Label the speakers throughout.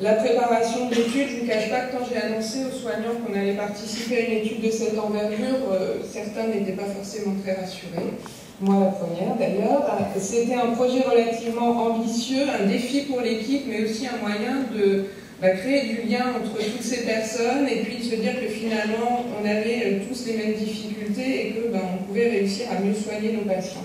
Speaker 1: La préparation de l'étude, je ne vous cache pas que quand j'ai annoncé aux soignants qu'on allait participer à une étude de cette envergure, certains n'étaient pas forcément très rassurés. Moi la première d'ailleurs. C'était un projet relativement ambitieux, un défi pour l'équipe, mais aussi un moyen de créer du lien entre toutes ces personnes et puis de se dire que finalement on avait tous les mêmes difficultés et que on pouvait réussir à mieux soigner nos patients.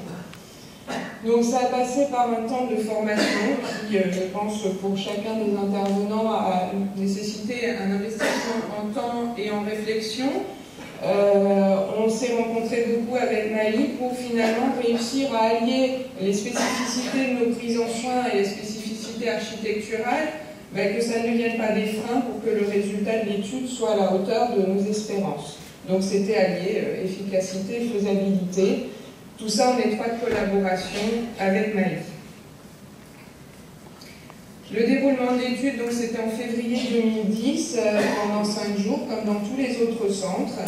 Speaker 1: Donc ça a passé par un temps de formation qui, je pense, pour chacun des intervenants a nécessité un investissement en temps et en réflexion. On s'est rencontré beaucoup avec Maï pour finalement réussir à allier les spécificités de nos prises en soins et les spécificités architecturales, que ça ne devienne pas des freins pour que le résultat de l'étude soit à la hauteur de nos espérances. Donc c'était allié efficacité et faisabilité. Tout ça en étroite collaboration avec Maï. Le déroulement de l'étude, c'était en février 2010, pendant 5 jours, comme dans tous les autres centres.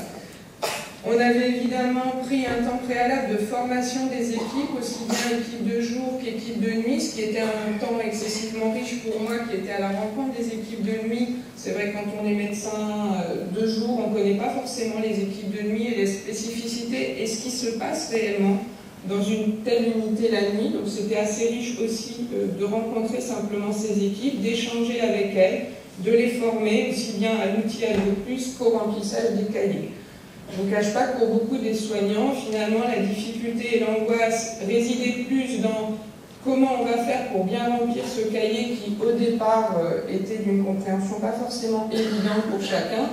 Speaker 1: On avait évidemment pris un temps préalable de formation des équipes, aussi bien équipe de jour qu'équipe de nuit, ce qui était un temps excessivement riche pour moi, qui était à la rencontre des équipes de nuit. C'est vrai que quand on est médecin de jour, on ne connaît pas forcément les équipes de nuit et les spécificités et ce qui se passe réellement dans une telle unité la nuit. Donc c'était assez riche aussi de rencontrer simplement ces équipes, d'échanger avec elles, de les former aussi bien à l'outil ADO+, qu'au remplissage des cahiers. Je ne vous cache pas que pour beaucoup des soignants, finalement, la difficulté et l'angoisse résidaient plus dans comment on va faire pour bien remplir ce cahier qui, au départ, était d'une compréhension pas forcément évidente pour chacun,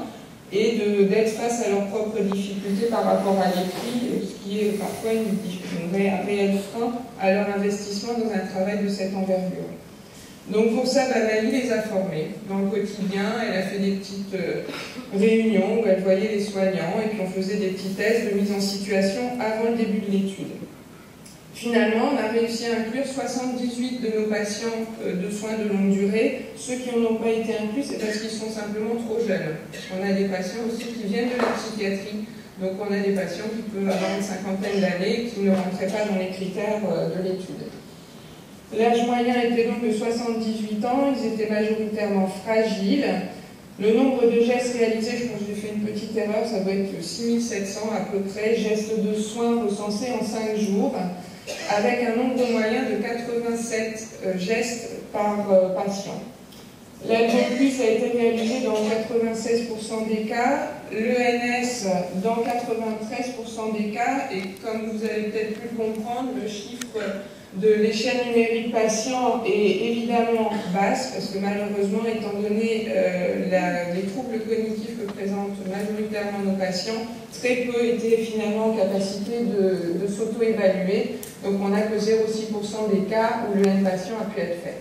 Speaker 1: et d'être face à leurs propres difficultés par rapport à l'écrit, ce qui est parfois un réel frein à leur investissement dans un travail de cette envergure. Donc pour ça, Maï les a formés dans le quotidien. Elle a fait des petites réunions où elle voyait les soignants et puis on faisait des petits tests de mise en situation avant le début de l'étude. Finalement, on a réussi à inclure 78 de nos patients de soins de longue durée. Ceux qui n'en ont pas été inclus, c'est parce qu'ils sont simplement trop jeunes. On a des patients aussi qui viennent de la psychiatrie. Donc on a des patients qui peuvent avoir une cinquantaine d'années qui ne rentraient pas dans les critères de l'étude. L'âge moyen était donc de 78 ans, ils étaient majoritairement fragiles. Le nombre de gestes réalisés, je pense que j'ai fait une petite erreur, ça doit être 6700 à peu près, gestes de soins recensés en 5 jours, avec un nombre de moyens de 87 gestes par patient. L'ADO+ a été réalisé dans 96% des cas, l'ENS dans 93% des cas, et comme vous avez peut-être pu le comprendre, le chiffre de l'échelle numérique patient est évidemment basse, parce que malheureusement, étant donné les troubles cognitifs que présentent majoritairement nos patients, très peu étaient finalement en capacité de s'auto-évaluer. Donc on n'a que 0,6% des cas où le N-patient a pu être fait.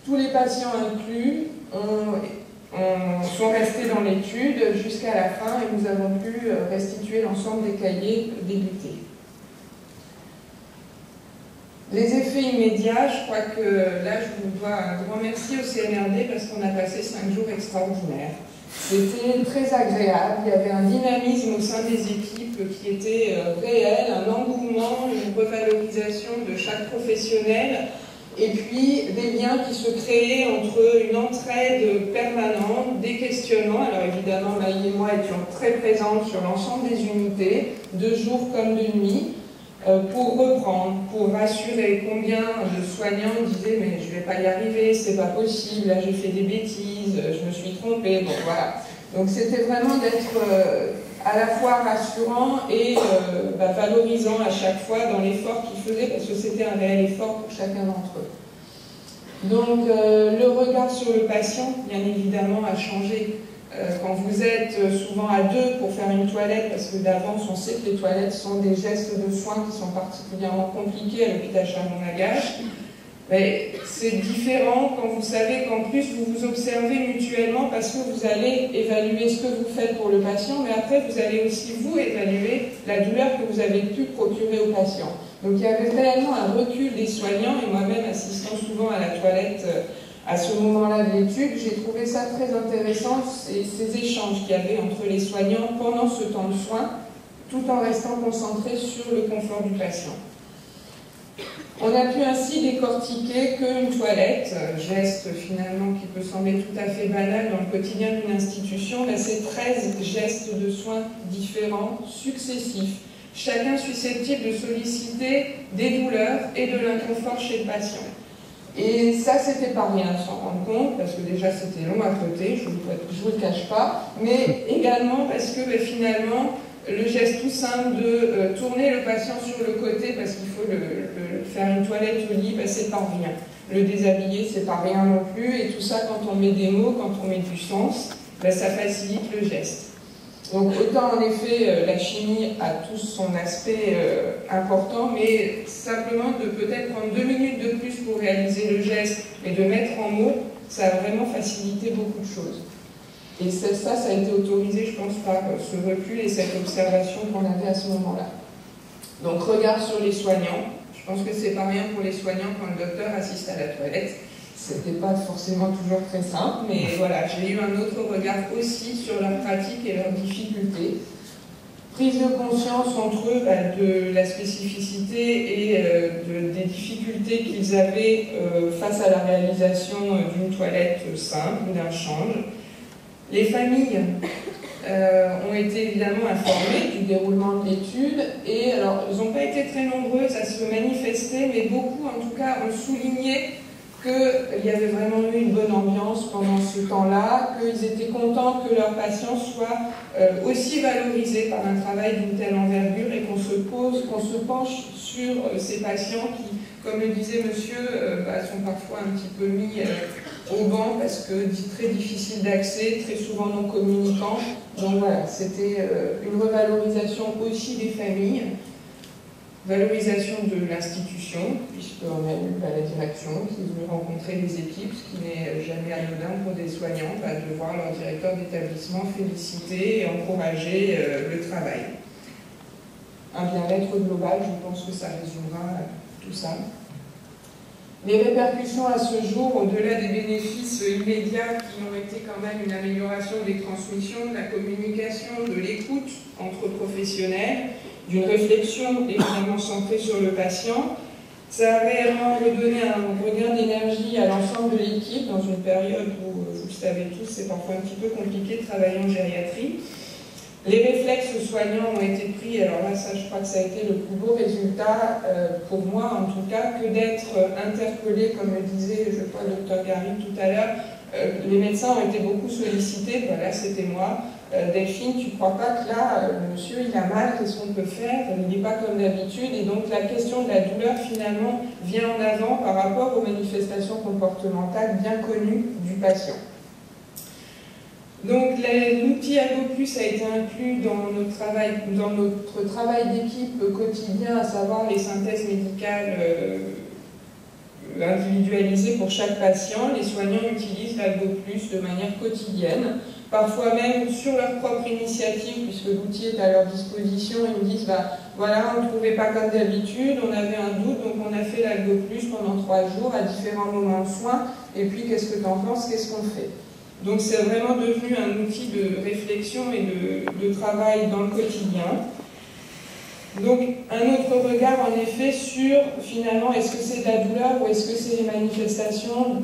Speaker 1: Tous les patients inclus sont restés dans l'étude jusqu'à la fin et nous avons pu restituer l'ensemble des cahiers débutés. Les effets immédiats, je crois que là je vous dois un grand merci au CNRD parce qu'on a passé 5 jours extraordinaires. C'était très agréable, il y avait un dynamisme au sein des équipes qui était réel, un engouement, une revalorisation de chaque professionnel et puis des liens qui se créaient entre une entraide permanente, des questionnements. Alors évidemment, Maï et moi étions très présentes sur l'ensemble des unités, de jour comme de nuit, pour reprendre, pour rassurer. Combien de soignants disaient « mais je ne vais pas y arriver, c'est pas possible, là j'ai fait des bêtises, je me suis trompée ». Bon voilà. Donc c'était vraiment d'être à la fois rassurant et valorisant à chaque fois dans l'effort qu'ils faisaient, parce que c'était un réel effort pour chacun d'entre eux. Donc le regard sur le patient, bien évidemment, a changé. Quand vous êtes souvent à deux pour faire une toilette, parce que d'avance on sait que les toilettes sont des gestes de soins qui sont particulièrement compliqués à l'hôpital Chaumont-Lagache, mais c'est différent quand vous savez qu'en plus vous vous observez mutuellement parce que vous allez évaluer ce que vous faites pour le patient, mais après vous allez aussi vous évaluer la douleur que vous avez pu procurer au patient. Donc il y avait réellement un recul des soignants, et moi-même assistant souvent à la toilette à ce moment-là de l'étude, j'ai trouvé ça très intéressant, ces échanges qu'il y avait entre les soignants pendant ce temps de soins, tout en restant concentrés sur le confort du patient. On a pu ainsi décortiquer qu'une toilette, geste finalement qui peut sembler tout à fait banal dans le quotidien d'une institution, c'est 13 gestes de soins différents, successifs, chacun susceptible de solliciter des douleurs et de l'inconfort chez le patient. Et ça, c'était pas rien de s'en rendre compte, parce que déjà c'était long à côté, je vous le cache pas, mais également parce que finalement, le geste tout simple de tourner le patient sur le côté parce qu'il faut faire une toilette au lit, c'est pas rien. Le déshabiller, c'est pas rien non plus, et tout ça, quand on met des mots, quand on met du sens, ça facilite le geste. Donc autant en effet, la chimie a tout son aspect important, mais simplement de peut-être prendre 2 minutes de plus pour réaliser le geste et de mettre en mots, ça a vraiment facilité beaucoup de choses. Et ça a été autorisé, je pense, par ce recul et cette observation qu'on avait à ce moment-là. Donc, regard sur les soignants. Je pense que c'est pas rien pour les soignants quand le docteur assiste à la toilette. C'était pas forcément toujours très simple, mais voilà, j'ai eu un autre regard aussi sur leurs pratiques et leurs difficultés. Prise de conscience entre eux de la spécificité et des difficultés qu'ils avaient face à la réalisation d'une toilette simple, d'un change. Les familles ont été évidemment informées du déroulement de l'étude et alors ils n'ont pas été très nombreuses à se manifester, mais beaucoup en tout cas ont souligné qu'il y avait vraiment eu une bonne ambiance pendant ce temps-là, qu'ils étaient contents que leurs patients soient aussi valorisés par un travail d'une telle envergure et qu'on se penche sur ces patients qui, comme le disait monsieur, sont parfois un petit peu mis au banc parce que très difficile d'accès, très souvent non communicants. Donc voilà, c'était une revalorisation aussi des familles, valorisation de l'institution, puisqu'on a eu la direction qui veut rencontrer les équipes, ce qui n'est jamais anodin pour des soignants, de voir leur directeur d'établissement féliciter et encourager le travail. Un bien-être global, je pense que ça résumera tout ça. Les répercussions à ce jour, au-delà des bénéfices immédiats qui ont été quand même une amélioration des transmissions, de la communication, de l'écoute entre professionnels, d'une réflexion évidemment centrée sur le patient, ça a réellement redonné un regain d'énergie à l'ensemble de l'équipe dans une période où, vous le savez tous, c'est parfois un petit peu compliqué de travailler en gériatrie. Les réflexes soignants ont été pris, alors là, ça, je crois que ça a été le plus beau résultat, pour moi en tout cas, que d'être interpellé, comme le disait, je crois, le docteur Gary tout à l'heure. Les médecins ont été beaucoup sollicités, voilà, c'était moi. Delphine, tu ne crois pas que là, le monsieur, il a mal, qu'est-ce qu'on peut faire? Il n'est pas comme d'habitude, et donc la question de la douleur, finalement, vient en avant par rapport aux manifestations comportementales bien connues du patient. Donc l'outil AlgoPlus a été inclus dans notre travail d'équipe quotidien, à savoir les synthèses médicales individualisées pour chaque patient. Les soignants utilisent l'AlgoPlus de manière quotidienne, parfois même sur leur propre initiative, puisque l'outil est à leur disposition. Ils me disent, voilà, on ne trouvait pas comme d'habitude, on avait un doute, donc on a fait l'AlgoPlus pendant 3 jours à différents moments de soins, et puis qu'est-ce que tu en penses, qu'est-ce qu'on fait? Donc c'est vraiment devenu un outil de réflexion et de travail dans le quotidien. Donc un autre regard en effet sur finalement est-ce que c'est de la douleur ou est-ce que c'est les manifestations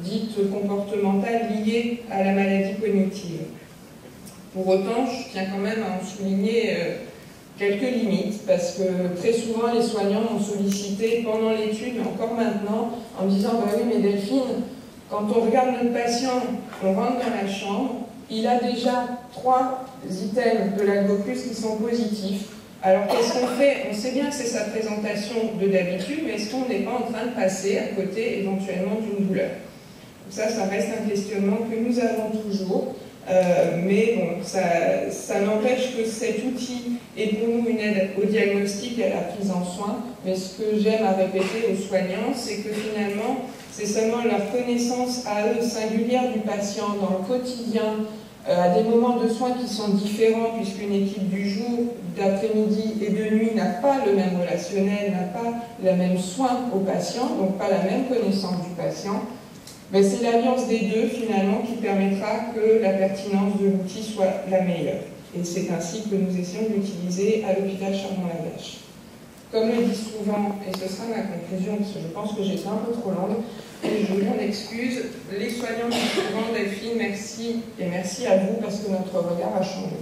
Speaker 1: dites comportementales liées à la maladie cognitive. Pour autant, je tiens quand même à en souligner quelques limites parce que très souvent les soignants m'ont sollicité pendant l'étude, mais encore maintenant, en me disant oui mais Delphine, quand on regarde notre patient, on rentre dans la chambre, il a déjà 3 items de l'AlgoPlus qui sont positifs. Alors qu'est-ce qu'on fait? On sait bien que c'est sa présentation de d'habitude, mais est-ce qu'on n'est pas en train de passer à côté éventuellement d'une douleur? Ça reste un questionnement que nous avons toujours, mais bon, ça n'empêche que cet outil est pour nous une aide au diagnostic et à la prise en soin, mais ce que j'aime à répéter aux soignants, c'est que finalement, c'est seulement leur connaissance à eux singulière du patient dans le quotidien, à des moments de soins qui sont différents, puisqu'une équipe du jour, d'après-midi et de nuit n'a pas le même relationnel, n'a pas le même soin au patient, donc pas la même connaissance du patient. Mais c'est l'alliance des deux, finalement, qui permettra que la pertinence de l'outil soit la meilleure. Et c'est ainsi que nous essayons de l'utiliser à l'hôpital Charbon-Lagache. Comme le dit souvent, et ce sera ma conclusion, parce que je pense que j'étais un peu trop longue, et je m'en excuse, les soignants disent souvent, Delphine, merci, et merci à vous, parce que notre regard a changé.